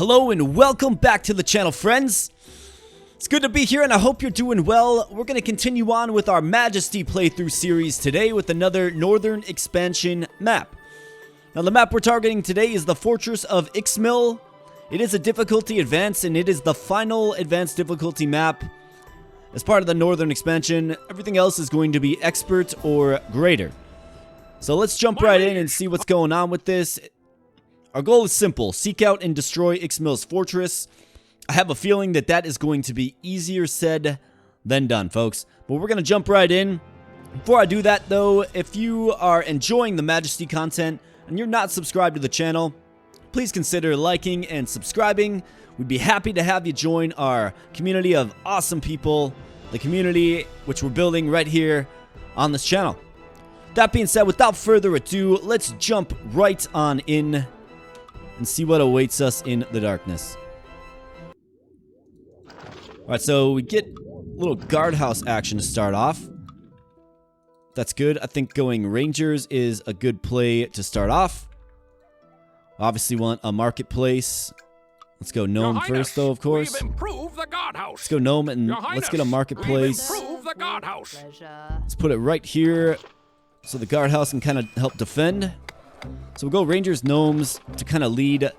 Hello and welcome back to the channel, friends. It's good to be here and I hope you're doing well. We're going to continue on with our Majesty playthrough series today with another Northern Expansion map. Now the map we're targeting today is the Fortress of Ixmil. It is a difficulty advance and it is the final advanced difficulty map as part of the Northern Expansion. Everything else is going to be expert or greater. So let's jump right in and see what's going on with this. Our goal is simple: seek out and destroy Ixmil's fortress. I have a feeling that that is going to be easier said than done, folks. But we're going to jump right in. Before I do that, though, if you are enjoying the Majesty content and you're not subscribed to the channel, please consider liking and subscribing. We'd be happy to have you join our community of awesome people, the community which we're building right here on this channel. That being said, without further ado, let's jump right on in and see what awaits us in the darkness. Alright, so we get a little guardhouse action to start off. That's good. I think going Rangers is a good play to start off. Obviously want a marketplace. Let's go Gnome first, though, of course. Let's go Gnome and let's get a marketplace. Let's put it right here so the guardhouse can kind of help defend. So we'll go Rangers, Gnomes to kind of lead.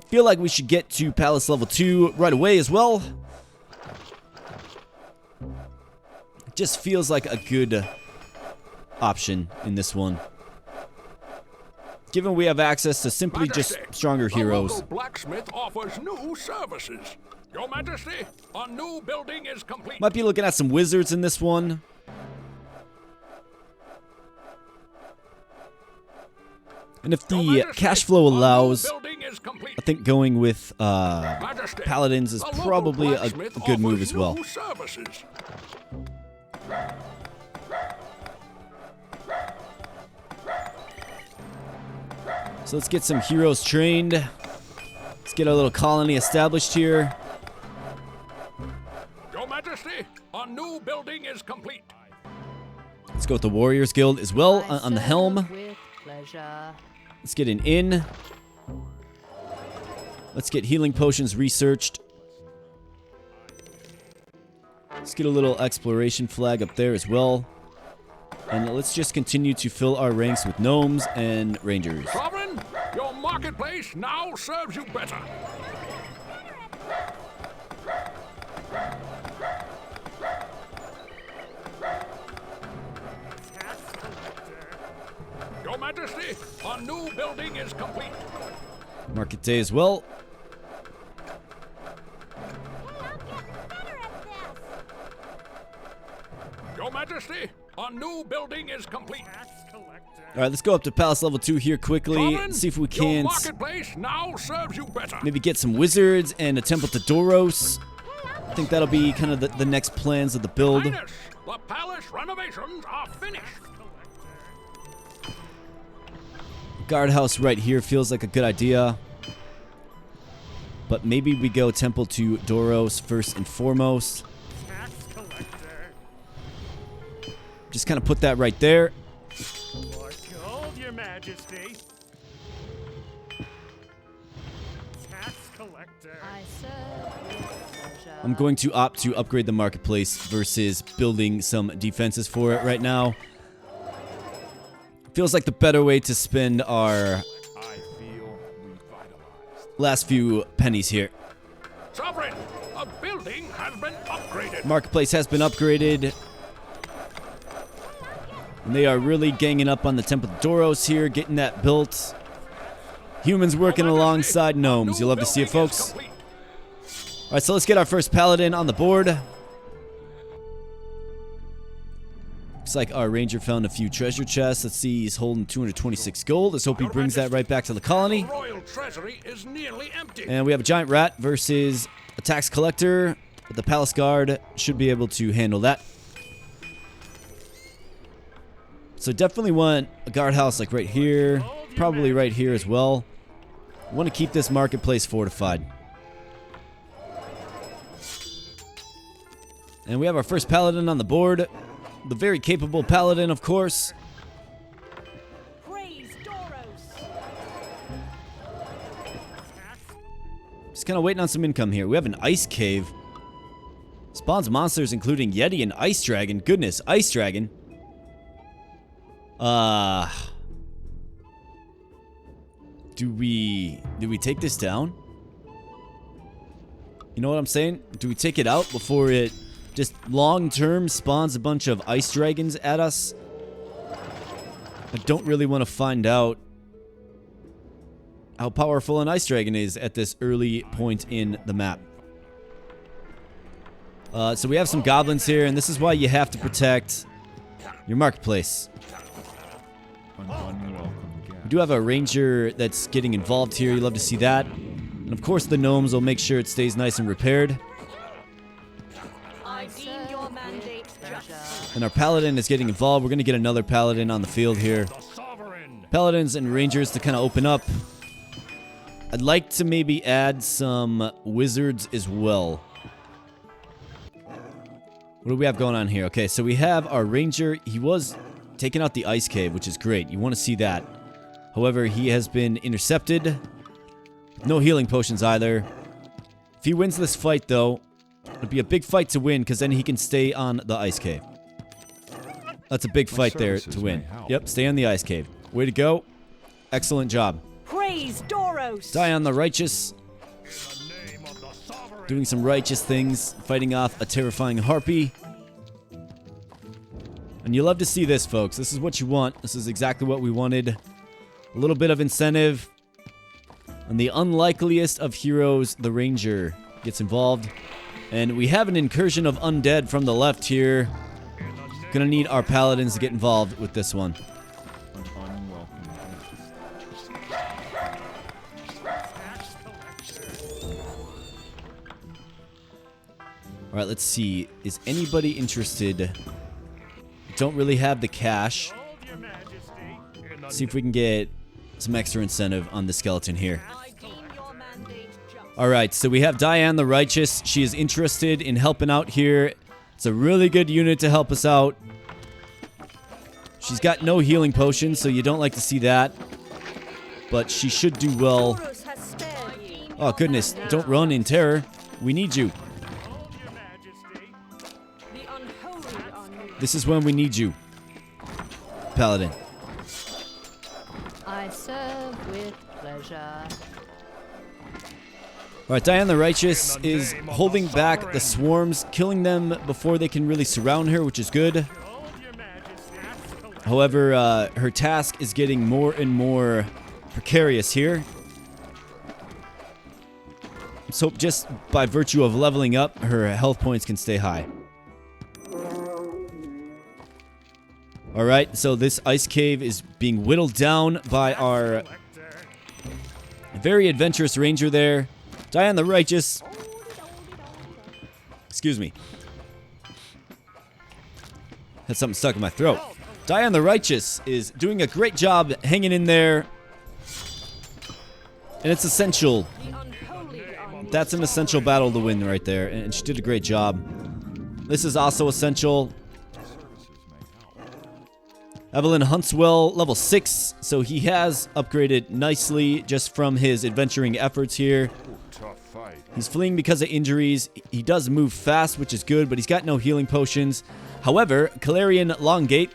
Feel like we should get to Palace level 2 right away as well. It just feels like a good option in this one, given we have access to simply just stronger heroes. Blacksmith offers new services. Your Majesty, a new building is complete. Might be looking at some wizards in this one. And if the cash flow allows, I think going with Paladins is probably a good move as well. So let's get some heroes trained. Let's get our little colony established here. Your Majesty, a new building is complete. Let's go with the Warriors Guild as well on the helm. Let's get an inn. Let's get healing potions researched. Let's get a little exploration flag up there as well. And let's just continue to fill our ranks with gnomes and rangers. Sovereign, your marketplace now serves you better. Your Majesty, a new building is complete. Market day as well. Your Majesty, a new building is complete. All right, let's go up to Palace level 2 here quickly and see if we can't now serves you better. maybe get some wizards and a temple to Doros. I think that'll be kind of the next plans of the build. Highness, the palace renovations are finished. Guardhouse right here feels like a good idea. But maybe we go temple to Doros first and foremost. Just kind of put that right there. More gold, Your Majesty. Tax collector. I'm going to opt to upgrade the marketplace versus building some defenses for it right now. Feels like the better way to spend our last few pennies here. Sovereign, a building has been upgraded. Marketplace has been upgraded. And they are really ganging up on the Temple of Doros here, getting that built. Humans working alongside gnomes. You'll love to see it, folks. Alright, so let's get our first paladin on the board. Looks like our ranger found a few treasure chests. Let's see, he's holding 226 gold. Let's hope he brings that right back to the colony. The royal treasury is nearly empty. And we have a giant rat versus a tax collector. But the palace guard should be able to handle that. So definitely want a guardhouse like right here. Probably right here as well. I want to keep this marketplace fortified. And we have our first paladin on the board. The very capable paladin, of course. Just kind of waiting on some income here. We have an ice cave. Spawns monsters including Yeti and Ice Dragon. Goodness, Ice Dragon. Do we take this down? You know what I'm saying? Do we take it out before it just long-term spawns a bunch of ice dragons at us? I don't really want to find out how powerful an ice dragon is at this early point in the map. So we have some goblins here, and this is why you have to protect your marketplace. We do have a ranger that's getting involved here. You love to see that. And of course the gnomes will make sure it stays nice and repaired. And our paladin is getting involved. We're going to get another paladin on the field here. Paladins and rangers to kind of open up. I'd like to maybe add some wizards as well. What do we have going on here? Okay, so we have our ranger. He was taking out the ice cave, which is great. You want to see that. However, he has been intercepted. No healing potions either. If he wins this fight, though, it'll be a big fight to win, because then he can stay on the ice cave. That's a big fight there to win. Yep, stay on the ice cave. Way to go. Excellent job. Praise Doros. Die on the righteous. Doing some righteous things. Fighting off a terrifying harpy. And you love to see this, folks. This is what you want. This is exactly what we wanted. A little bit of incentive. And the unlikeliest of heroes, the ranger, gets involved. And we have an incursion of undead from the left here. Gonna need our paladins to get involved with this one. Alright, let's see. Is anybody interested? Don't really have the cash. Let's see if we can get some extra incentive on the skeleton here. Alright, so we have Diane the Righteous. She is interested in helping out here. It's a really good unit to help us out. She's got no healing potions, so you don't like to see that. But she should do well. Oh, goodness. Don't run in terror. We need you. This is when we need you, Paladin. I serve with pleasure. Alright, Diane the Righteous is holding back the swarms, killing them before they can really surround her, which is good. However, her task is getting more and more precarious here. So just by virtue of leveling up, her health points can stay high. Alright, so this ice cave is being whittled down by our very adventurous ranger there. Diane the Righteous. Excuse me. Had something stuck in my throat. Diane the Righteous is doing a great job hanging in there. And it's essential. That's an essential battle to win right there. And she did a great job. This is also essential. Evelyn Huntswell, level 6. So he has upgraded nicely just from his adventuring efforts here. He's fleeing because of injuries. He does move fast, which is good, but he's got no healing potions. However, Calarian Longgate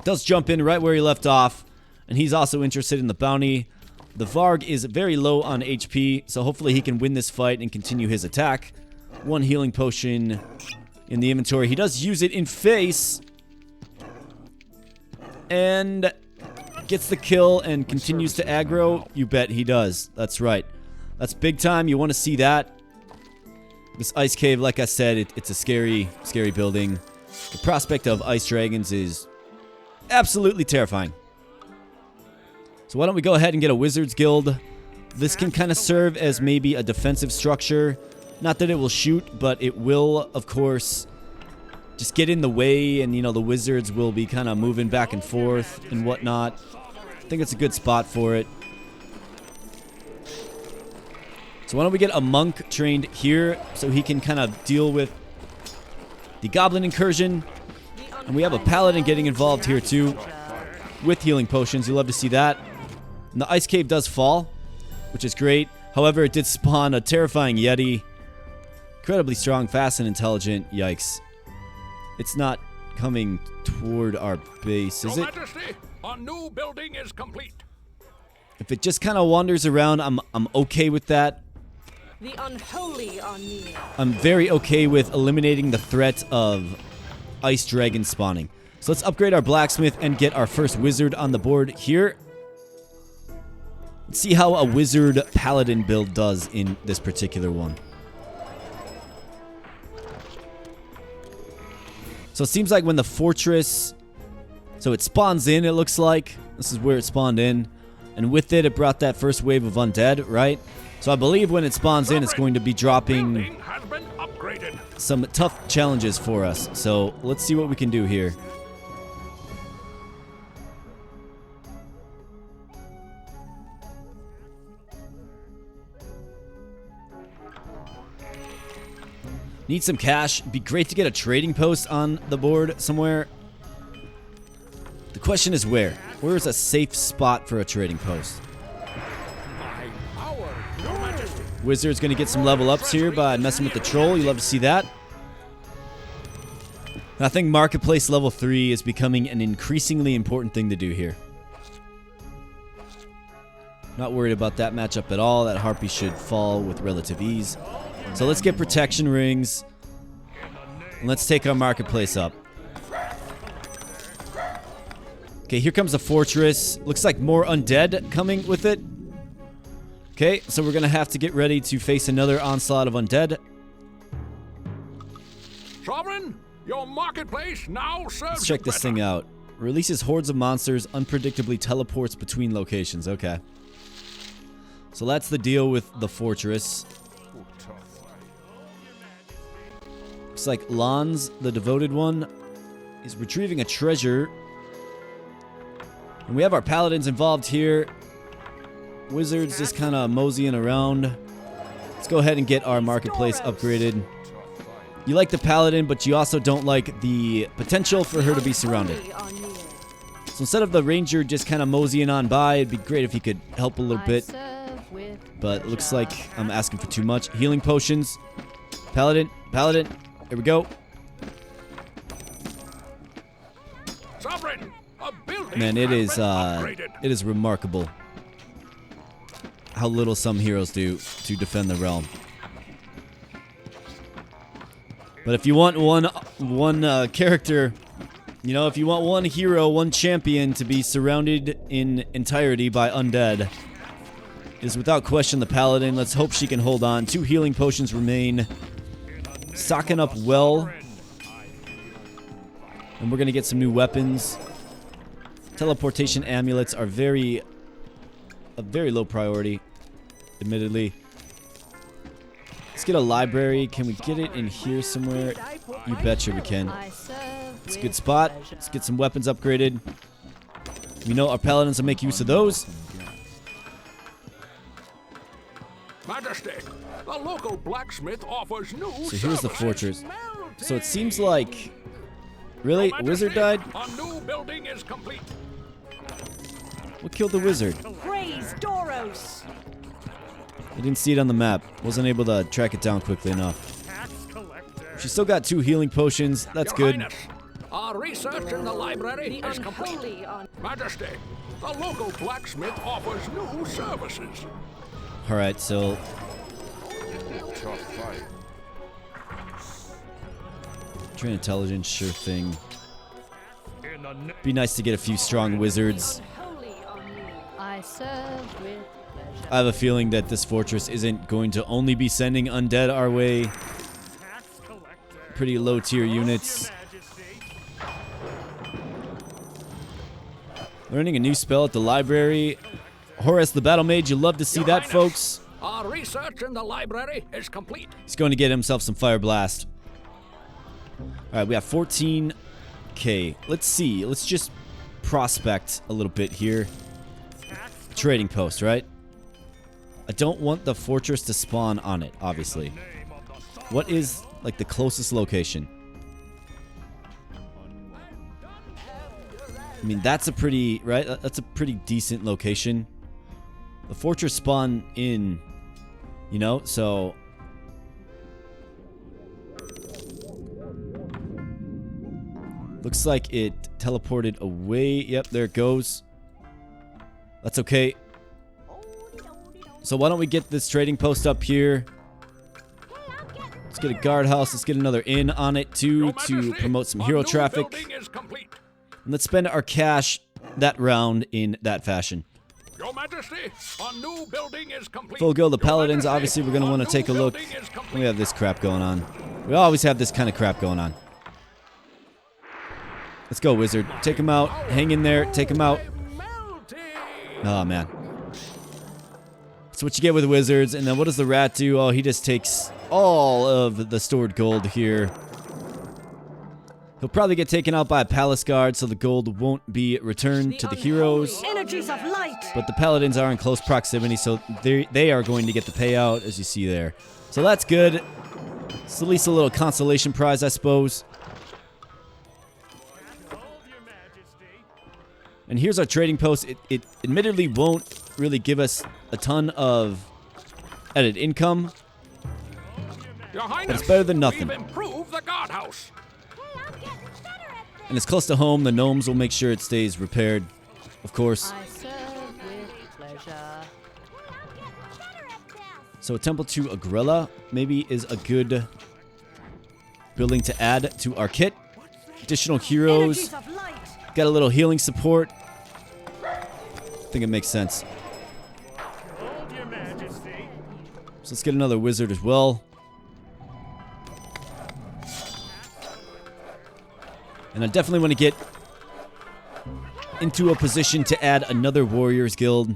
does jump in right where he left off, and he's also interested in the bounty. The Varg is very low on HP, so hopefully he can win this fight and continue his attack. One healing potion in the inventory. He does use it in face, and gets the kill and continues to aggro. You bet he does. That's right. That's big time. You want to see that. This ice cave, like I said, it's a scary, scary building. The prospect of ice dragons is absolutely terrifying. So why don't we go ahead and get a Wizard's Guild. This can kind of serve as maybe a defensive structure. Not that it will shoot, but it will, of course, just get in the way, and, you know, the wizards will be kind of moving back and forth and whatnot. I think it's a good spot for it. So why don't we get a monk trained here so he can kind of deal with the goblin incursion. And we have a paladin getting involved here too with healing potions. You love to see that. And the ice cave does fall, which is great. However, it did spawn a terrifying Yeti. Incredibly strong, fast, and intelligent. Yikes. It's not coming toward our base, is Your it? Majesty, a new building is complete. If it just kind of wanders around, I'm okay with that. The unholy are near. I'm very okay with eliminating the threat of ice dragon spawning. So let's upgrade our blacksmith and get our first wizard on the board here. Let's see how a wizard paladin build does in this particular one. So it seems like when the fortress, so it spawns in, it looks like. This is where it spawned in. And with it, it brought that first wave of undead, right? So I believe when it spawns in, it's going to be dropping Building has been upgraded. some tough challenges for us. So let's see what we can do here. Need some cash. Be great to get a trading post on the board somewhere. The question is where? Where is a safe spot for a trading post? Your Majesty. Wizard's going to get some level ups here by messing with the troll. You love to see that. I think Marketplace level 3 is becoming an increasingly important thing to do here. Not worried about that matchup at all. That Harpy should fall with relative ease. So let's get protection rings. And let's take our Marketplace up. Okay, here comes the fortress. Looks like more undead coming with it. Okay, so we're going to have to get ready to face another onslaught of undead. Sovereign, your marketplace now serves Let's check this thing out. Releases hordes of monsters, unpredictably teleports between locations. Okay. So that's the deal with the fortress. Looks like Lons, the devoted one, is retrieving a treasure. And we have our paladins involved here. Wizards just kind of moseying around. Let's go ahead and get our marketplace upgraded. You like the paladin, but you also don't like the potential for her to be surrounded. So instead of the ranger just kind of moseying on by, it'd be great if he could help a little bit. But it looks like I'm asking for too much. Healing potions. Paladin, paladin. There we go. Sovereign, a building Man, it has is been upgraded. remarkable how little some heroes do to defend the realm. But if you want one character, you know, if you want one hero, one champion to be surrounded in entirety by undead, it is without question the paladin. Let's hope she can hold on. 2 healing potions remain. Stocking up well. And we're going to get some new weapons. Teleportation amulets are a very low priority, admittedly. Let's get a library. Can we get it in here somewhere? You betcha we can. It's a good spot. Let's get some weapons upgraded. We know our paladins will make use of those. Majesty, the local blacksmith offers new So here's the services. fortress. So it seems like... Really? Your A wizard Majesty, died? A new building is complete. What killed the wizard? Praise Doros. I didn't see it on the map. Wasn't able to track it down quickly enough. Tax collector. She's still got 2 healing potions. That's Your good. Highness, our research in the library The is complete. unholy are Majesty, the local blacksmith offers new services. Alright, so... Train intelligence, sure thing. In the name Be nice to get a few strong wizards. holy are near. I serve with pleasure. I have a feeling that this fortress isn't going to only be sending undead our way. tax collector. Pretty low tier units. Majesty. Learning a new spell at the library. Horus the Battle Mage, you love to see Your that, Highness, folks. Our research in the library is complete. He's going to get himself some Fire Blast. Alright, we have 14k. Let's see. Let's just prospect a little bit here. Trading post, right? I don't want the fortress to spawn on it, obviously. What is, like, the closest location? I mean, that's a pretty, right? That's a pretty decent location. The fortress spawn in You know, so... Looks like it teleported away. Yep, there it goes. That's okay. So why don't we get this trading post up here? Let's get a guardhouse. Let's get another inn on it too to promote some hero traffic. And let's spend our cash that round in that fashion. Your Majesty, our new building is complete. Full go the paladins. Majesty, Obviously, we're going to our want to new take a look. building is complete. We have this crap going on. We always have this kind of crap going on. Let's go, wizard. Take him out. Hang in there. Take him out. Oh, man. That's what you get with wizards. And then what does the rat do? Oh, he just takes all of the stored gold here. He'll probably get taken out by a palace guard, so the gold won't be returned to the heroes. Energies of light. But the paladins are in close proximity, so they are going to get the payout, as you see there. So that's good. It's at least a little consolation prize, I suppose. And here's our trading post. It admittedly won't really give us a ton of added income, Your Highness, but it's better than nothing. We've improved the guardhouse. And it's close to home. The gnomes will make sure it stays repaired, of course. I serve with pleasure. So a temple to Agrella maybe is a good building to add to our kit. Additional heroes. Energies of light. Got a little healing support. I think it makes sense. Hold your majesty. So let's get another wizard as well. And I definitely want to get into a position to add another warriors guild.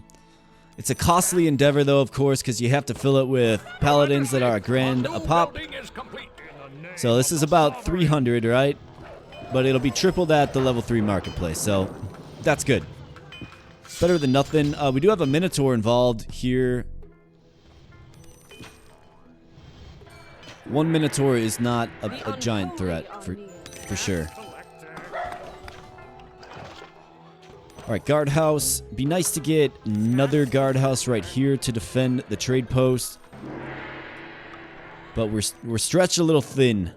It's a costly endeavor though, of course, because you have to fill it with paladins that are a grand a pop. Building is complete. So this is about 300, right? But it'll be tripled at the level 3 marketplace, so that's good. Better than nothing. We do have a minotaur involved here. One minotaur is not a giant threat for sure. Alright, guardhouse. Be nice to get another guardhouse right here to defend the trade post. But we're stretched a little thin.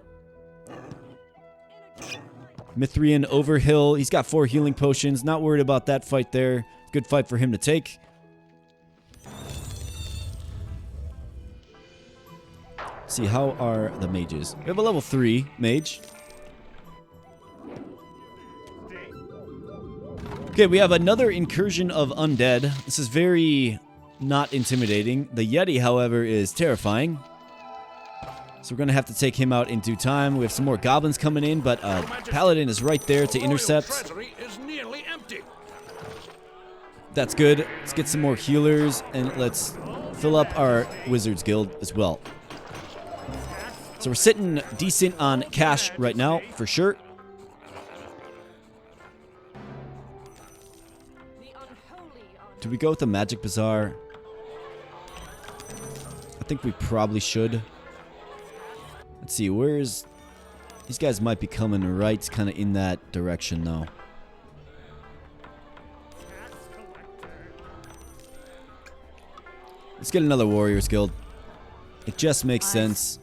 Mithrian Overhill. He's got 4 healing potions. Not worried about that fight there. Good fight for him to take. See, how are the mages? We have a level 3 mage. Okay, we have another incursion of undead. This is very not intimidating. The Yeti, however, is terrifying. So we're going to have to take him out in due time. We have some more goblins coming in, but Paladin is right there to intercept. Treasury is nearly empty. That's good. Let's get some more healers, and let's fill up our Wizards Guild as well. So we're sitting decent on cash right now, for sure. Do we go with the Magic Bazaar? I think we probably should. Let's see, where's... These guys might be coming right kind of in that direction, though. Let's get another Warriors Guild. It just makes sense.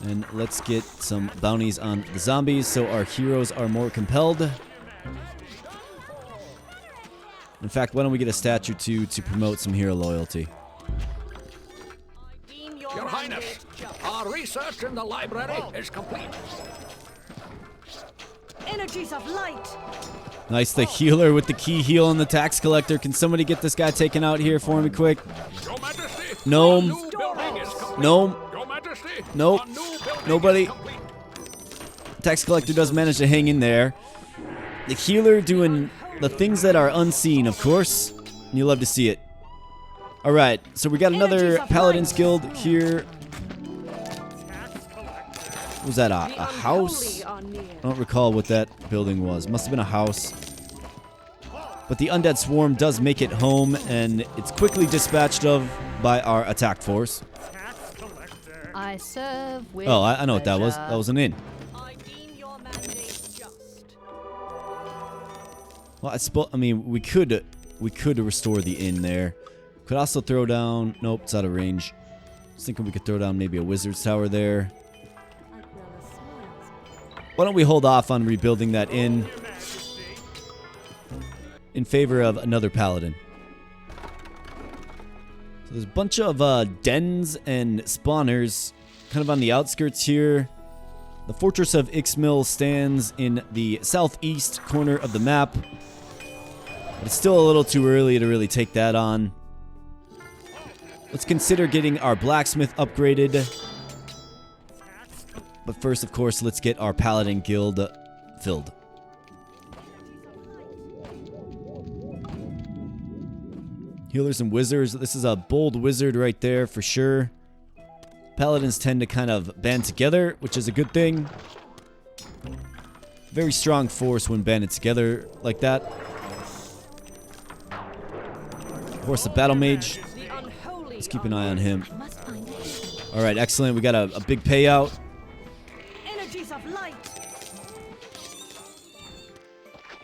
And let's get some bounties on the zombies so our heroes are more compelled. In fact, why don't we get a statue too to promote some hero loyalty? Your Highness, our research in the library is complete. Energies of light. Nice, the healer with the key heal on the tax collector. Can somebody get this guy taken out here for me quick? Your Majesty, Gnome. our new building is complete. Gnome. Your Majesty, Nope. our new building Nobody. is complete. Tax collector does manage to hang in there. The healer doing the things that are unseen, of course. And you love to see it. Alright, so we got another Paladin's Guild here. What was that, a house? I don't recall what that building was. Must have been a house. But the Undead Swarm does make it home, and it's quickly dispatched of by our attack force. I serve with Oh, I know what that was. pleasure. That was an inn. I deem your mandate just. Well, I mean, we could restore the inn there. Could also throw down. Nope, it's out of range. I was thinking we could throw down maybe a wizard's tower there. Why don't we hold off on rebuilding that inn in favor of another paladin? So there's a bunch of dens and spawners kind of on the outskirts here. The fortress of Ixmil stands in the southeast corner of the map. But it's still a little too early to really take that on. Let's consider getting our blacksmith upgraded. But first, of course, let's get our paladin guild filled. Healers and wizards. This is a bold wizard right there for sure. Paladins tend to kind of band together, which is a good thing. Very strong force when banded together like that. Of course, the battle mage. Let's keep an eye on him. Alright, excellent. We got a big payout. Energies of light.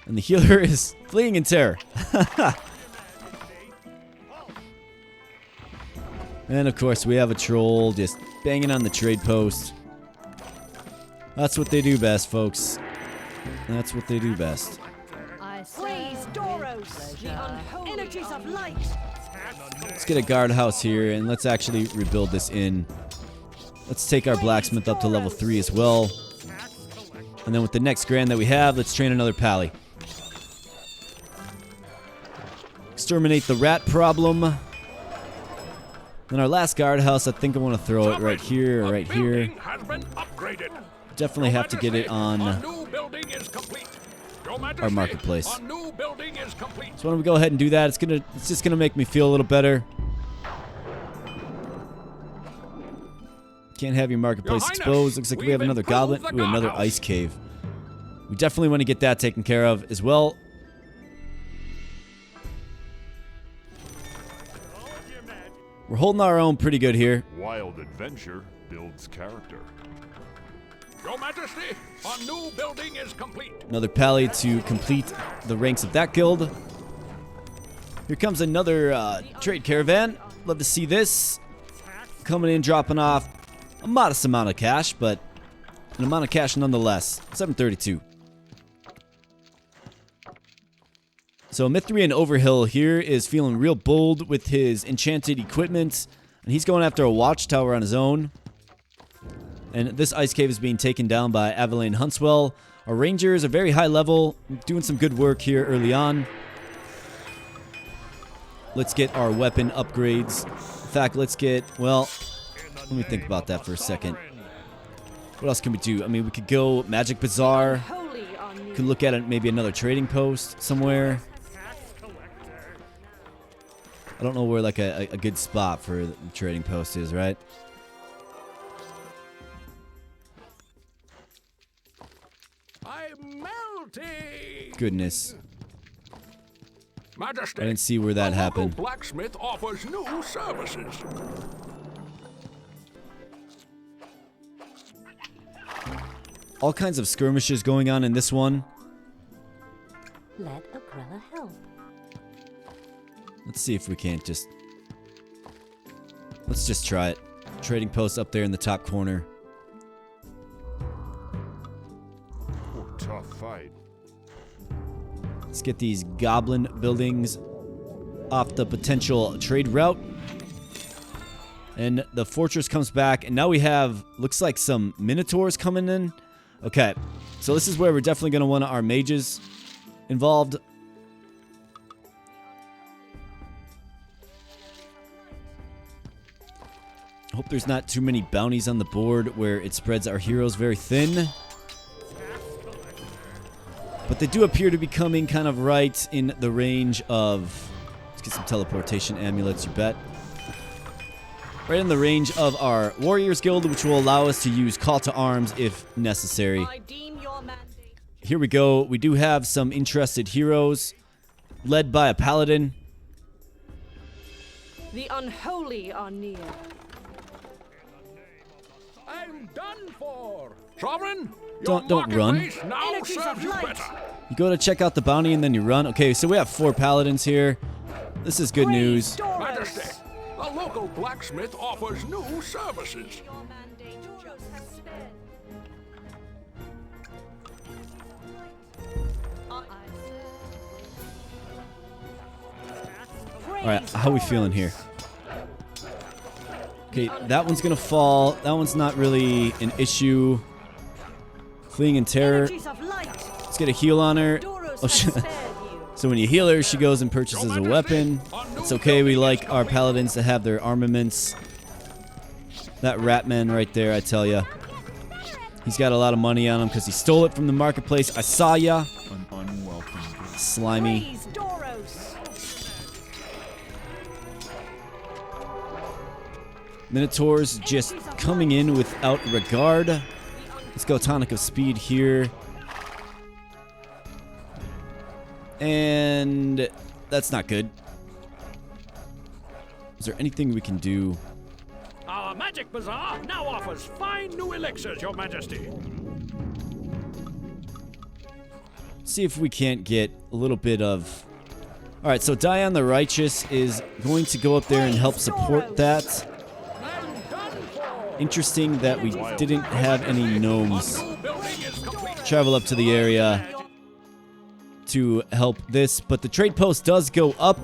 And the healer is fleeing in terror. And of course, we have a troll just banging on the trade post. That's what they do best, folks. That's what they do best. Praise Doros. The energies of light. Let's get a guardhouse here, and let's actually rebuild this inn. Let's take our blacksmith up to level 3 as well. And then with the next grand that we have, let's train another pally. Exterminate the rat problem. Then our last guardhouse, I think I want to throw it right here or right here. Definitely have to get it on our marketplace. So why don't we go ahead and do that? It's just gonna make me feel a little better. Can't have your marketplace exposed. Looks like we have another goblin. Ooh, another ice cave. We definitely want to get that taken care of as well. We're holding our own pretty good here. Wild adventure builds character. Your Majesty, our new building is complete. Another pally to complete the ranks of that guild. Here comes another trade caravan. Love to see this. Coming in, dropping off a modest amount of cash, but an amount of cash nonetheless. 732. So Mithrian Overhill here is feeling real bold with his enchanted equipment, and he's going after a watchtower on his own. And this ice cave is being taken down by Aveline Huntswell. Our rangers are very high level, doing some good work here early on. Let's get our weapon upgrades. In fact, let's get, well, let me think about that for a second. What else can we do? I mean, we could go Magic Bazaar. Could look at it, maybe another trading post somewhere. I don't know where like a good spot for the trading post is, right? I'm melting. Goodness. Majesty, I didn't see where that the happened. local blacksmith offers new services. All kinds of skirmishes going on in this one. Let Agrella help. Let's see if we can't just... Let's just try it. Trading post up there in the top corner. Oh, tough fight. Let's get these goblin buildings off the potential trade route. And the fortress comes back, and now we have, looks like some minotaurs coming in. Okay, so this is where we're definitely going to want our mages involved. Hope there's not too many bounties on the board where it spreads our heroes very thin. But they do appear to be coming kind of right in the range of... Let's get some teleportation amulets, you bet. Right in the range of our Warriors Guild, which will allow us to use Call to Arms if necessary. I deem your mandate. Here we go. We do have some interested heroes, led by a paladin. The unholy are near. I'm done for. Sovereign, Don't run. now Energies serves of you light. better. You go to check out the bounty and then you run. Okay, so we have 4 paladins here. This is good news. Majesty, a local blacksmith offers new services. Alright, how are we feeling here? Okay, that one's gonna fall. That one's not really an issue. Fleeing in terror. Let's get a heal on her. Oh, shit. So when you heal her, she goes and purchases a weapon. It's okay, we like our paladins to have their armaments. That Ratman right there, I tell ya. He's got a lot of money on him because he stole it from the marketplace. I saw ya. An unwelcome gift. Slimy. Minotaurs just coming in without regard. Let's go tonic of speed here. And that's not good. Is there anything we can do? Our magic bazaar now offers fine new elixirs, Your Majesty. See if we can't get a little bit of... Alright, so Dion the Righteous is going to go up there and help support that. Interesting that we didn't have any gnomes travel up to the area to help this, but the trade post does go up,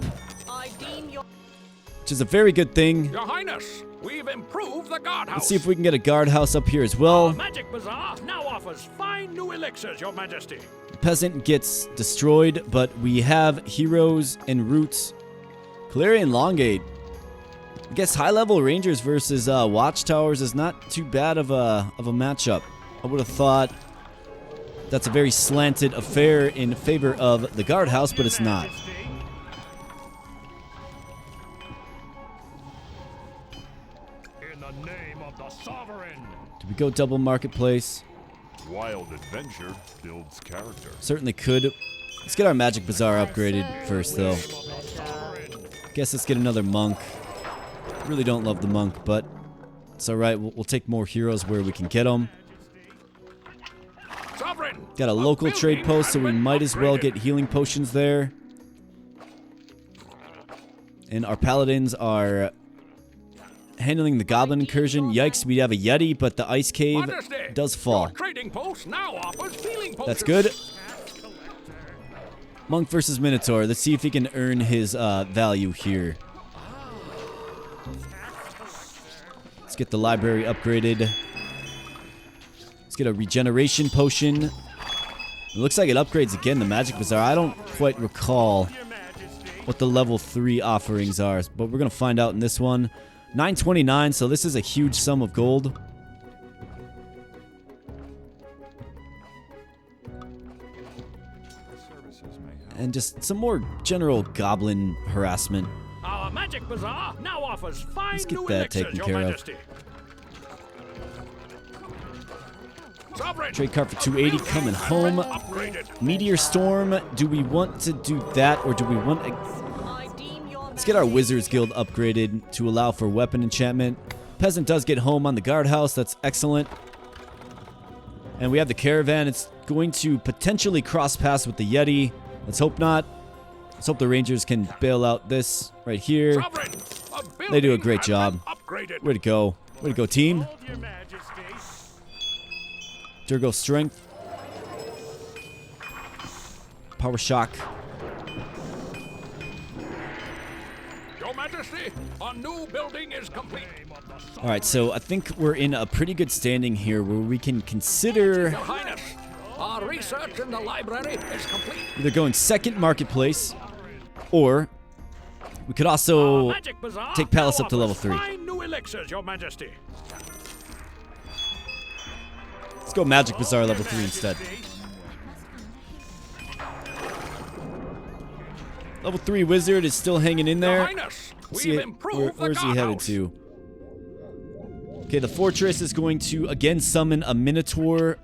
which is a very good thing. Your Highness, we've improved the guardhouse. Let's see if we can get a guardhouse up here as well. Our magic bazaar now offers fine new elixirs, Your Majesty. The peasant gets destroyed, but we have heroes and roots. Calarian Longate. I guess high-level rangers versus watchtowers is not too bad of a matchup. I would have thought that's a very slanted affair in favor of the guardhouse, but it's not. In the name of the sovereign. Do we go double marketplace? Wild adventure builds character. Certainly could. Let's get our magic bazaar upgraded first, though. Guess let's get another monk. Really don't love the monk, but it's alright. We'll take more heroes where we can get them. Sovereign, Got a local trade post, so we might as well get healing potions there. And our paladins are handling the goblin incursion. Yikes, we have a yeti, but the ice cave does fall. Your trading post now offers healing potions. That's good. Monk versus Minotaur. Let's see if he can earn his value here. Let's get the library upgraded. Let's get a regeneration potion. It looks like it upgrades again the magic bazaar. I don't quite recall what the level 3 offerings are, but we're going to find out in this one. 929, so this is a huge sum of gold. And just some more general goblin harassment. Our magic bazaar now offers fine Let's get new that elixirs, taken Your care of. Majesty. Sovereign, Trade cart for 280 coming home. upgraded. Meteor Storm, do we want to do that, or do we want... Let's get our Wizards Guild upgraded to allow for weapon enchantment. Peasant does get home on the guardhouse. That's excellent. And we have the caravan. It's going to potentially cross paths with the Yeti. Let's hope not. Let's hope the Rangers can bail out this right here. Sovereign, They do a building great has job. been upgraded. Way to go. Way to go, team. Hold your majesty. Durgo Strength. Power Shock. Your Majesty, a new building is complete. Alright, so I think we're in a pretty good standing here where we can consider Your Highness, our research in the library is complete. either going second marketplace, or we could Our also magic bazaar take Palace now up to level offers 3. Fine new elixirs, Your Majesty. Let's go Magic Bazaar level 3 instead. Level 3 Wizard is still hanging in Your there. Highness, See we've it. improved Where's the he headed guardhouse. to? Okay, the fortress is going to again summon a Minotaur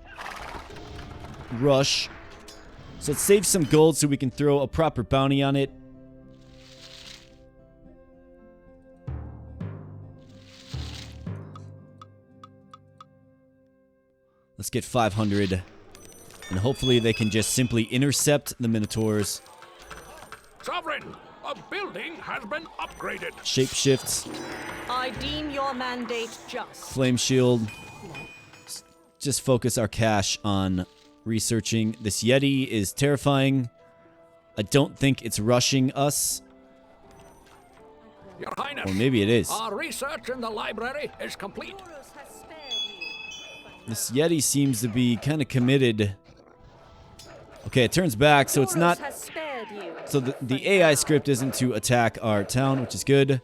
rush. So let's save some gold so we can throw a proper bounty on it. Let's get 500. And hopefully they can just simply intercept the Minotaurs. Sovereign, a building has been upgraded. Shapeshifts, I deem your mandate just. flame shield. Just focus our cash on researching. This Yeti is terrifying. I don't think it's rushing us. Your Highness. Or maybe it is. Our research in the library is complete. This Yeti seems to be kind of committed. Okay, it turns back, so it's not... So the AI script isn't to attack our town, which is good.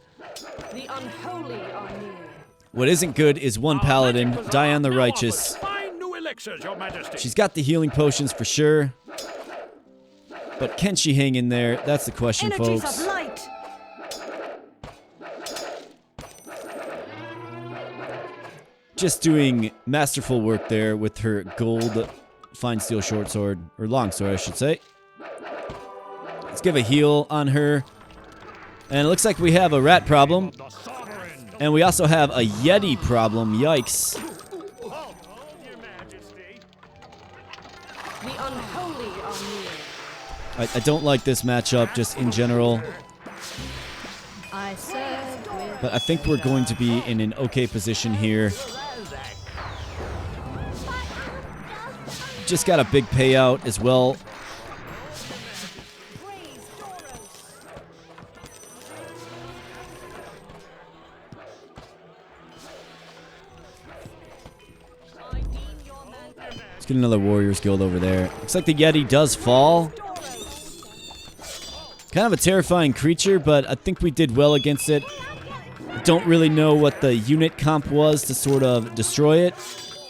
The unholy are near. What isn't good is one paladin, Diane the Righteous. Fine new elixirs, Your Majesty. She's got the healing potions for sure. But can she hang in there? That's the question, Energies folks. of light. Just doing masterful work there with her gold fine steel short sword, or long sword, I should say. Let's give a heal on her. And it looks like we have a rat problem. And we also have a Yeti problem. Yikes. The unholy are near. I don't like this matchup, just in general. I serve with But I think we're going to be in an okay position here. Just got a big payout as well. Let's get another Warriors Guild over there. Looks like the Yeti does fall. Kind of a terrifying creature, but I think we did well against it. Don't really know what the unit comp was to sort of destroy it,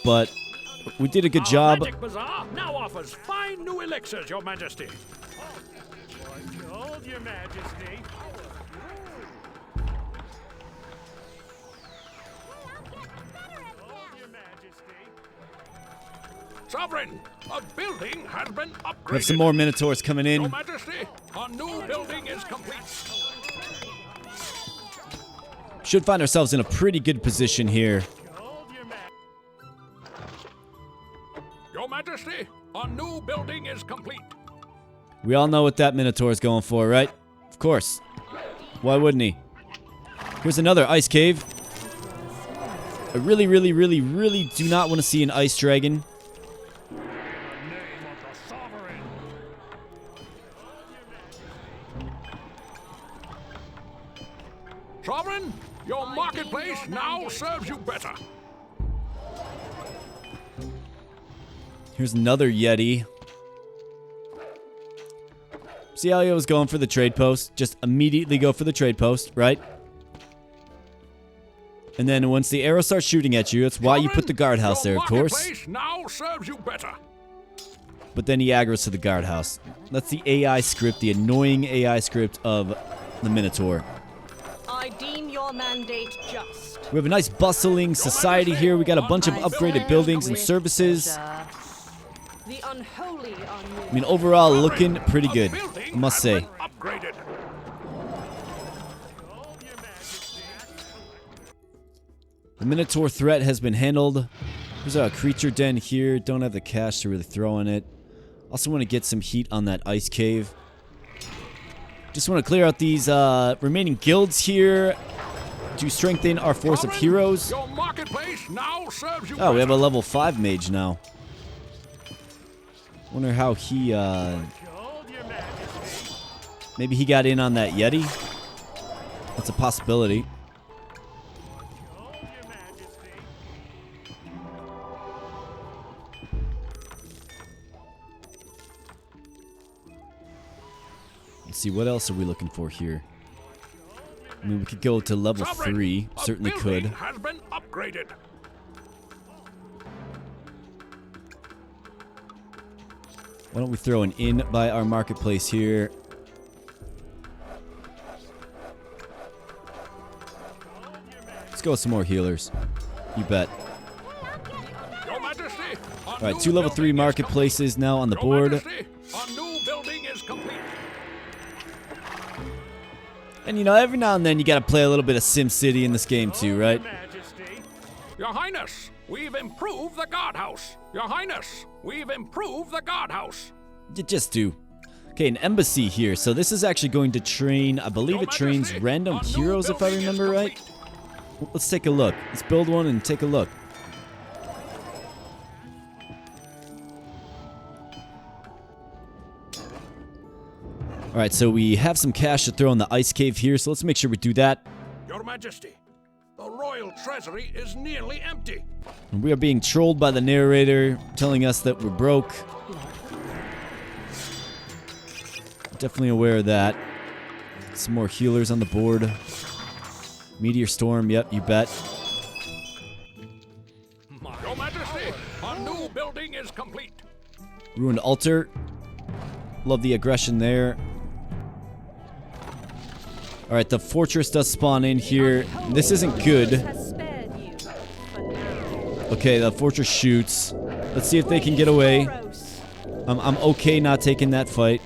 but we did a good job. Magic Bazaar now offers fine new elixirs, Your Majesty. Gold, Your Majesty. Sovereign, a building has been upgraded. We have some more Minotaurs coming in. Your Majesty, a new building is complete. Should find ourselves in a pretty good position here. Your Majesty, a new building is complete. We all know what that Minotaur is going for, right? Of course. Why wouldn't he? Here's another ice cave. I really, really, really, really do not want to see an ice dragon. Sovereign, your marketplace now serves you better. Here's another Yeti. See how he was going for the trade post? Just immediately go for the trade post, right? And then once the arrow starts shooting at you, that's why you put the guardhouse there, of course. Marketplace now serves you better. But then he aggroes to the guardhouse. That's the AI script, the annoying AI script of the Minotaur. I deem your mandate just. We have a nice bustling society here. We got a bunch of upgraded buildings and services. The unholy are near. I mean, overall, looking pretty good, I must say. Upgraded. The Minotaur threat has been handled. There's a creature den here. Don't have the cash to really throw in it. Also want to get some heat on that ice cave. Just want to clear out these remaining guilds here to strengthen our force of heroes. Your marketplace now serves you Oh, we have a better. level 5 mage now. Wonder how he, maybe he got in on that Yeti? That's a possibility. Let's see, what else are we looking for here? I mean, we could go to level Sovereign, 3. a Certainly building could. has been upgraded. Why don't we throw an inn by our marketplace here? Let's go with some more healers. You bet. Your Majesty, a All right, new 2 level 3 building is marketplaces now on the complete. Your board. Majesty, a new building is complete. And you know, every now and then you gotta play a little bit of SimCity in this game too, right? Your Highness, we've improved the guardhouse. Your Highness, we've improved the guardhouse. Just do. Okay, an embassy here. So this is actually going to train, I believe Your it trains Majesty, random our new heroes if I building is remember right. complete. Let's take a look. Let's build one and take a look. Alright, so we have some cash to throw in the ice cave here, so let's make sure we do that. Your Majesty, the royal treasury is nearly empty. And we are being trolled by the narrator, telling us that we're broke. Definitely aware of that. Some more healers on the board. Meteor Storm, yep, you bet. Your Majesty, our new building is complete. Ruined Altar. Love the aggression there. Alright, the fortress does spawn in here. This isn't good. Has spared you for now. Okay, the fortress shoots. Let's see if they can get away. Doros. I'm okay not taking that fight.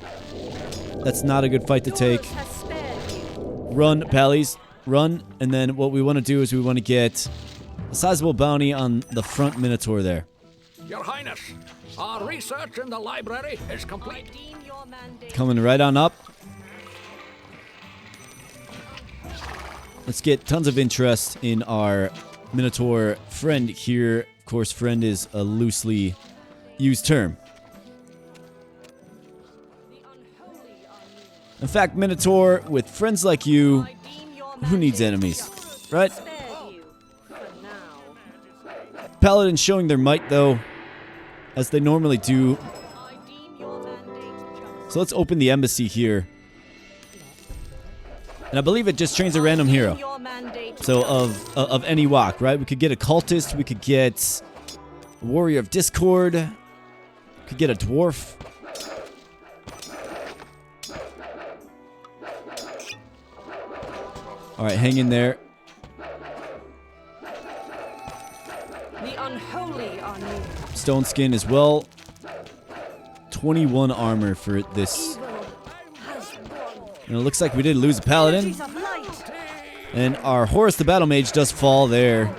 That's not a good fight to take. Doros has spared you. Run, Pallies. Run. And then what we want to do is we want to get a sizable bounty on the front Minotaur there. Your Highness, our research in the library is I complete. deem your mandate. Coming right on up. Let's get tons of interest in our Minotaur friend here. Of course, friend is a loosely used term. The unholy are near. In fact, Minotaur, with friends like you, I deem your who needs mandate enemies, right? spared you for now. Paladins showing their might, though, as they normally do. I deem your mandate just. So let's open the embassy here. And I believe it just trains a random hero. Your mandate So just. of any walk, right? We could get a cultist, we could get a warrior of discord, we could get a dwarf. All right, hang in there. The unholy are near. Stone skin as well. 21 armor for this. Evil has won. And it looks like we did lose a paladin. Energies of light. And our Horus the Battle Mage does fall there.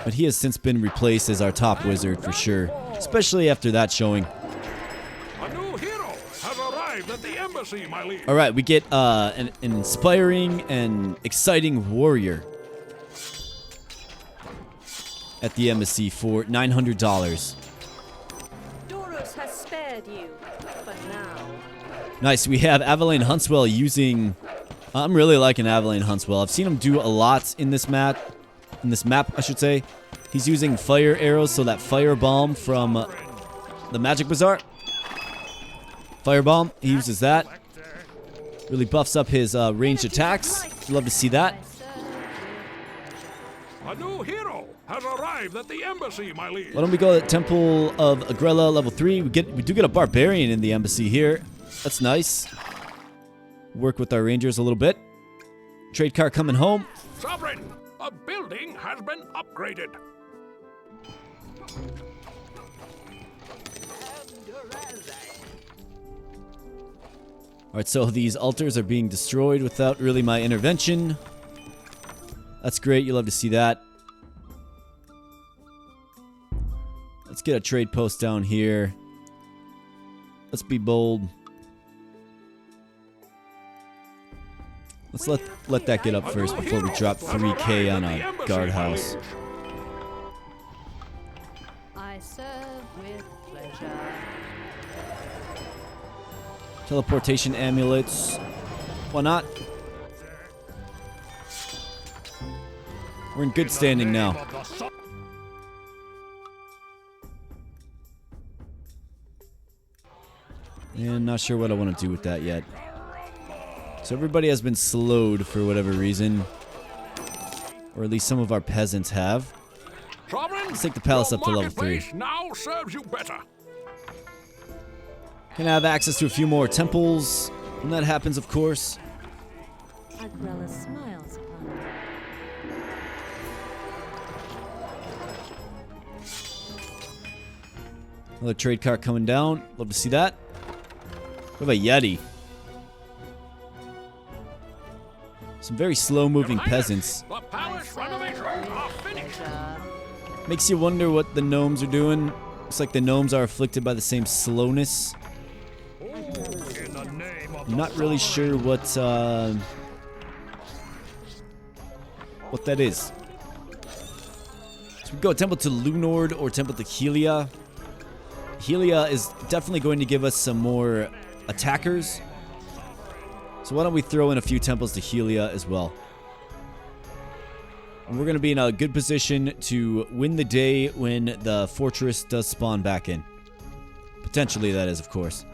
But he has since been replaced as our top wizard for sure. Especially after that showing. A new hero has arrived at the embassy, my liege. Alright, we get an inspiring and exciting warrior at the embassy for $900. Doros has spared you for now. Nice, we have Aveline Huntswell using... I'm really liking Aveline Huntswell. I've seen him do a lot in this map. In this map, I should say. He's using fire arrows, so that fire bomb from the Magic Bazaar. Firebomb, he uses that. Really buffs up his ranged attacks. Love to see that. A new hero has arrived at the embassy, my liege. Why don't we go to Temple of Agrella level 3? We do get a barbarian in the embassy here. That's nice. Work with our rangers a little bit. Trade car coming home. Sovereign, a building has been upgraded. Alright, so these altars are being destroyed without really my intervention. That's great, you love to see that. Let's get a trade post down here. Let's be bold. Let's let that get up first before we drop 3k on a guardhouse. I serve with pleasure. Teleportation amulets. Why not? We're in good standing now. And not sure what I want to do with that yet. So everybody has been slowed for whatever reason. Or at least some of our peasants have. Sovereign, Let's take the palace your up to level 3. marketplace now serves you better. Can have access to a few more temples. When that happens, of course. Agrella smiles upon you. Another trade cart coming down. Love to see that. We have a Yeti. Some very slow-moving Your Highness, peasants. The palace renovations are finished. Makes you wonder what the gnomes are doing. Looks like the gnomes are afflicted by the same slowness. In the name of I'm not really sure what that is. So we go Temple to Lunord or Temple to Helia. Helia is definitely going to give us some more attackers. So why don't we throw in a few temples to Helia as well. And we're going to be in a good position to win the day when the fortress does spawn back in. Potentially, that is, of course.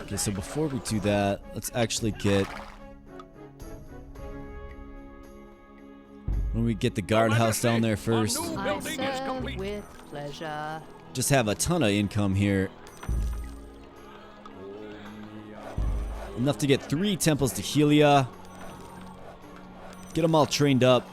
Okay, so before we do that, let's actually get... When we get the guardhouse down there first. I serve with pleasure. Just have a ton of income here. Enough to get 3 temples to Helia. Get them all trained up.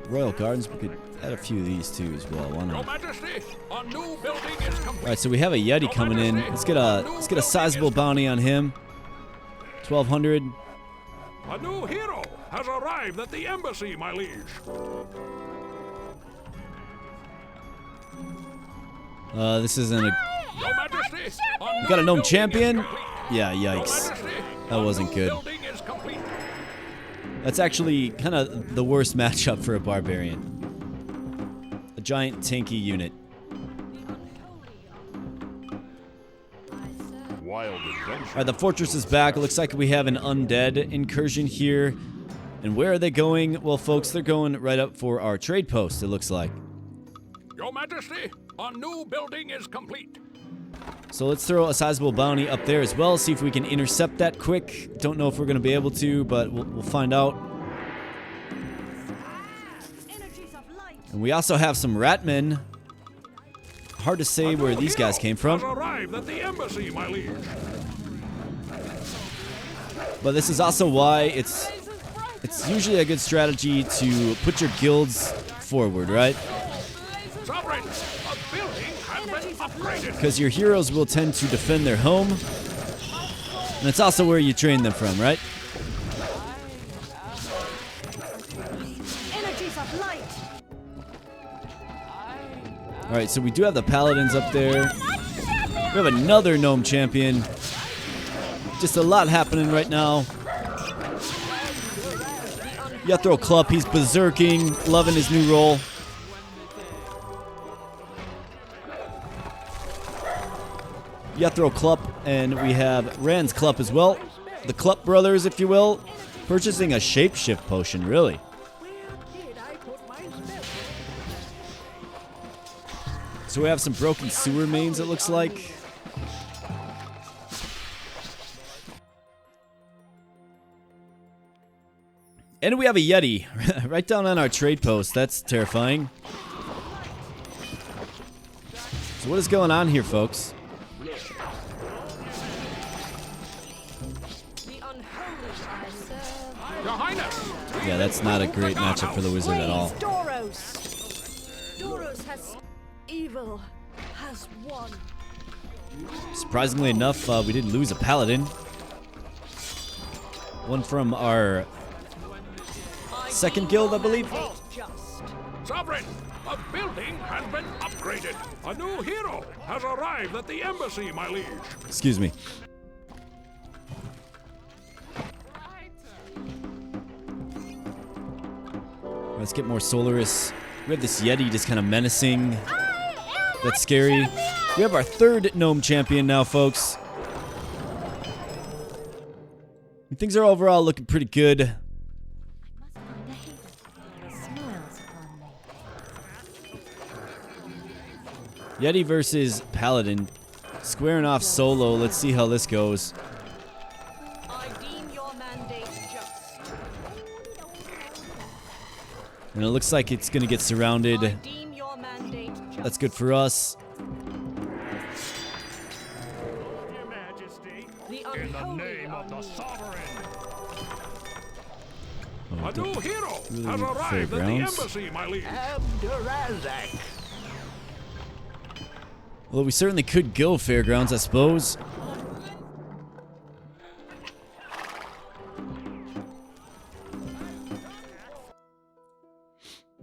Royal Gardens, we could add a few of these too as well. Why Your not? Majesty, a new building is complete. All right, so we have a Yeti coming in. Let's get a sizable bounty on him. 1,200. A new hero has arrived at the embassy, my liege. This isn't a. Your Majesty, We got a gnome building champion. is complete. Yeah, Your yikes. Majesty, That wasn't a good. new building is complete. That's actually kind of the worst matchup for a barbarian. A giant tanky unit. Wild adventure. Alright, the fortress is back. It looks like we have an undead incursion here. And where are they going? Well, folks, they're going right up for our trade post, it looks like. Your Majesty, a new building is complete. So let's throw a sizable bounty up there as well, see if we can intercept that quick. Don't know if we're going to be able to, but we'll find out. Energies of light. And we also have some ratmen. Hard to say where these guys came from, Has arrived at the embassy, my liege. but this is also why it's usually a good strategy to put your guilds forward, right? Sovereign, a building has been upgraded. Because your heroes will tend to defend their home. And it's also where you train them from, right? Energies of light. Alright, so we do have the paladins up there. We have another gnome champion. Just a lot happening right now. Jethro Club, he's berserking, loving his new role. Jethro Club, and we have Rand's Club as well. The Club brothers, if you will. Purchasing a shapeshift potion, really. Where did I put my spell? So we have some broken sewer mains, it looks like. And we have a Yeti right down on our trade post. That's terrifying. So what is going on here, folks? The unholy. I serve. Your Highness. Yeah, that's not a great matchup for the wizard at all. Praise Doros. Doros has evil has won. Surprisingly enough, we did lose a paladin. One from our second guild, I believe. Just. Sovereign, a building has been upgraded. A new hero has arrived at the embassy, my liege. Excuse me. Let's get more Solaris. We have this Yeti just kind of menacing. That's scary. We have our third gnome champion now, folks. Things are overall looking pretty good. Yeti versus Paladin. Squaring off solo. Let's see how this goes. I deem your mandate just. And it looks like it's going to get surrounded. I deem your mandate just. That's good for us. Your Majesty. The In the unholy name of the sovereign. A new hero Really has arrived at the fairgrounds. embassy, my liege. Well, we certainly could go fairgrounds, I suppose.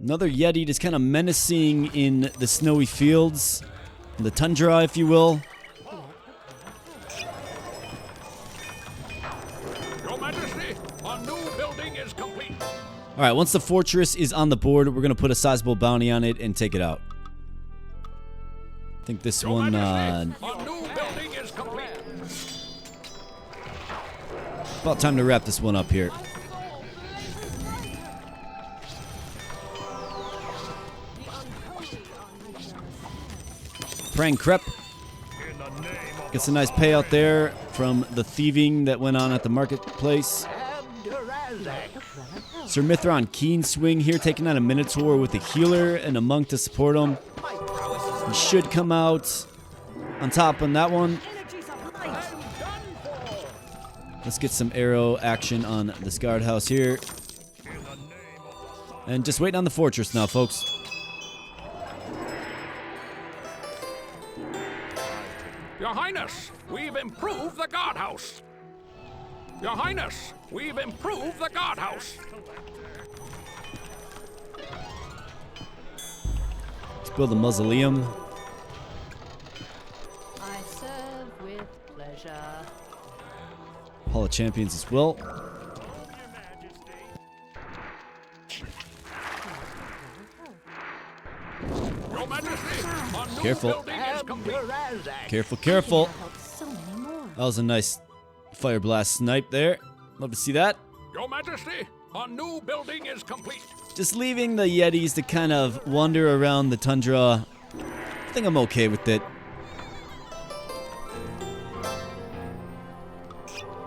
Another Yeti just kind of menacing in the snowy fields. The tundra, if you will. Your Majesty, a new building is complete. Alright, once the fortress is on the board, we're going to put a sizable bounty on it and take it out. I think this Your one, Majesty, a new building is complete. about time to wrap this one up here. Prang Crep In the name of gets a nice payout there from the thieving that went on at the marketplace. Sir Mithron Keen Swing here, taking on a Minotaur with a healer and a monk to support him. He should come out on top on that one. energies of light. Let's get some arrow action on this guardhouse here. And just waiting on the fortress now, folks. Your Highness, we've improved the guardhouse. Your Highness, we've improved the guardhouse. Let's build a mausoleum. I serve with pleasure. Hall of Champions as well. Your Majesty, a new Careful. building is complete. Careful, careful. Help so many more. That was a nice fire blast snipe there. Love to see that. Your Majesty, a new building is complete. Just leaving the Yetis to kind of wander around the tundra. I think I'm okay with it.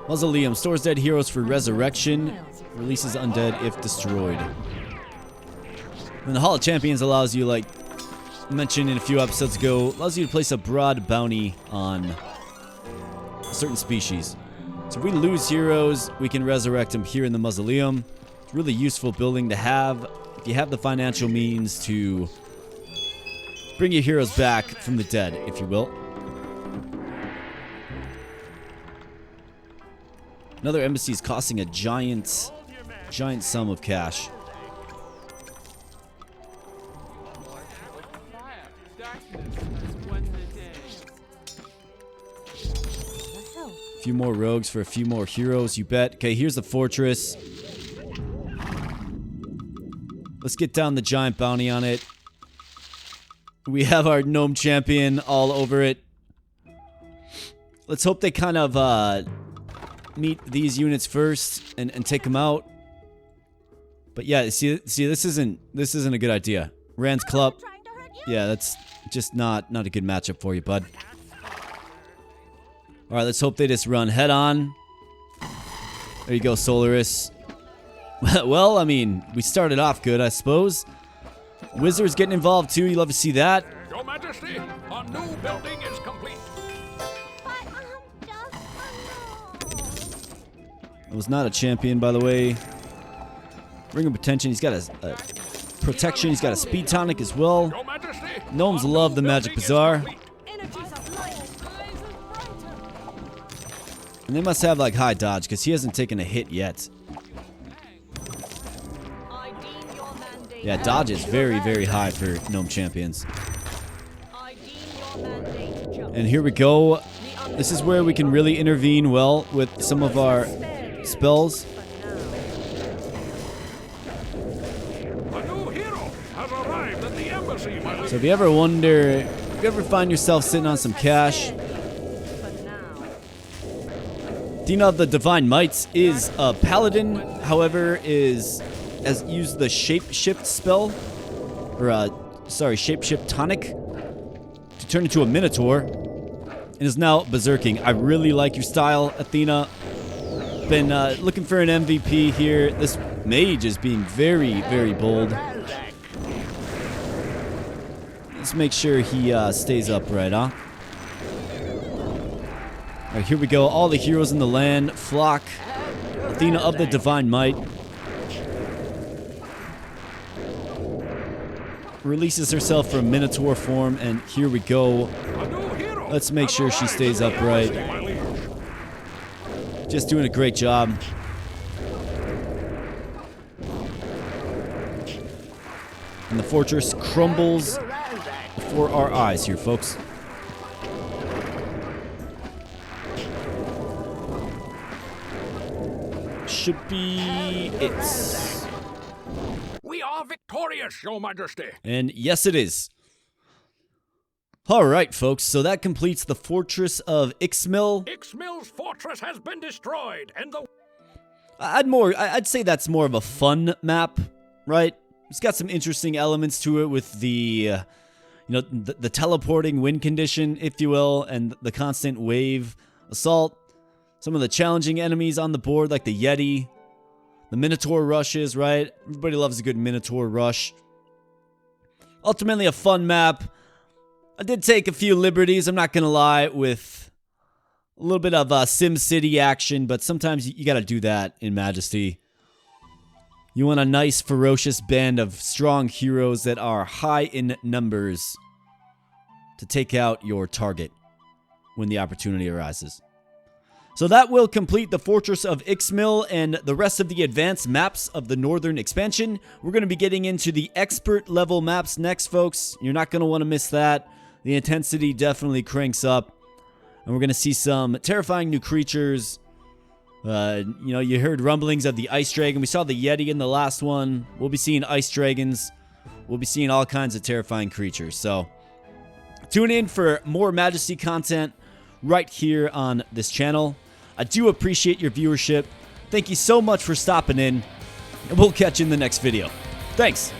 Mausoleum stores dead heroes for resurrection. Releases undead if destroyed. And the Hall of Champions allows you, like mentioned in a few episodes ago, allows you to place a broad bounty on a certain species. So if we lose heroes, we can resurrect them here in the mausoleum. It's a really useful building to have if you have the financial means to bring your heroes back from the dead, if you will. Another embassy is costing a giant sum of cash. A few more rogues for a few more heroes, you bet. Okay, here's the fortress. Let's get down the giant bounty on it. We have our gnome champion all over it. Let's hope they kind of meet these units first and take them out. But yeah, see, this isn't a good idea. Rand's Club. Yeah, that's just not a good matchup for you, bud. All right, let's hope they just run head on. There you go, Solaris. Well, I mean, we started off good, I suppose. Wizards getting involved too. You love to see that. Your Majesty, a new building is complete. That was not a champion, by the way. Ring of Attention. He's got a protection. He's got a speed tonic as well. Your Majesty, Gnomes a new love the Magic building is Bazaar. complete. Energies of light. And they must have like high dodge because he hasn't taken a hit yet. I deem your mandate. Yeah, dodge is very, very high for gnome champions. I deem your mandate just. And here we go. This is where we can really intervene well with some of our spells. A new hero has arrived at the embassy, my liege. So if you ever wonder, if you ever find yourself sitting on some cash, Dina of the Divine Mites is a paladin, however, has used the shapeshift spell, or shapeshift tonic to turn into a minotaur, and is now berserking. I really like your style, Athena. Been looking for an MVP here. This mage is being very, very bold. Let's make sure he stays upright, huh? All right, here we go. All the heroes in the land flock. Athena of the Divine Might releases herself from Minotaur form, and here we go. A new hero. Let's make sure she stays upright. My liege. Just doing a great job. And the fortress crumbles before our eyes here, folks. Should be it. We are victorious, Your Majesty. And yes, it is. All right, folks. So that completes the fortress of Ixmil. Ixmil's fortress has been destroyed, and the I'd say that's more of a fun map, right? It's got some interesting elements to it with the, the teleporting win condition, if you will, and the constant wave assault. Some of the challenging enemies on the board, like the Yeti, the Minotaur rushes, right? Everybody loves a good Minotaur rush. Ultimately, a fun map. I did take a few liberties, I'm not going to lie, with a little bit of SimCity action, but sometimes you got to do that in Majesty. You want a nice, ferocious band of strong heroes that are high in numbers to take out your target when the opportunity arises. So that will complete the Fortress of Ixmil and the rest of the advanced maps of the Northern expansion. We're going to be getting into the expert level maps next, folks. You're not going to want to miss that. The intensity definitely cranks up. And we're going to see some terrifying new creatures. You heard rumblings of the Ice Dragon. We saw the Yeti in the last one. We'll be seeing Ice Dragons. We'll be seeing all kinds of terrifying creatures. So tune in for more Majesty content right here on this channel. I do appreciate your viewership. Thank you so much for stopping in, and we'll catch you in the next video. Thanks.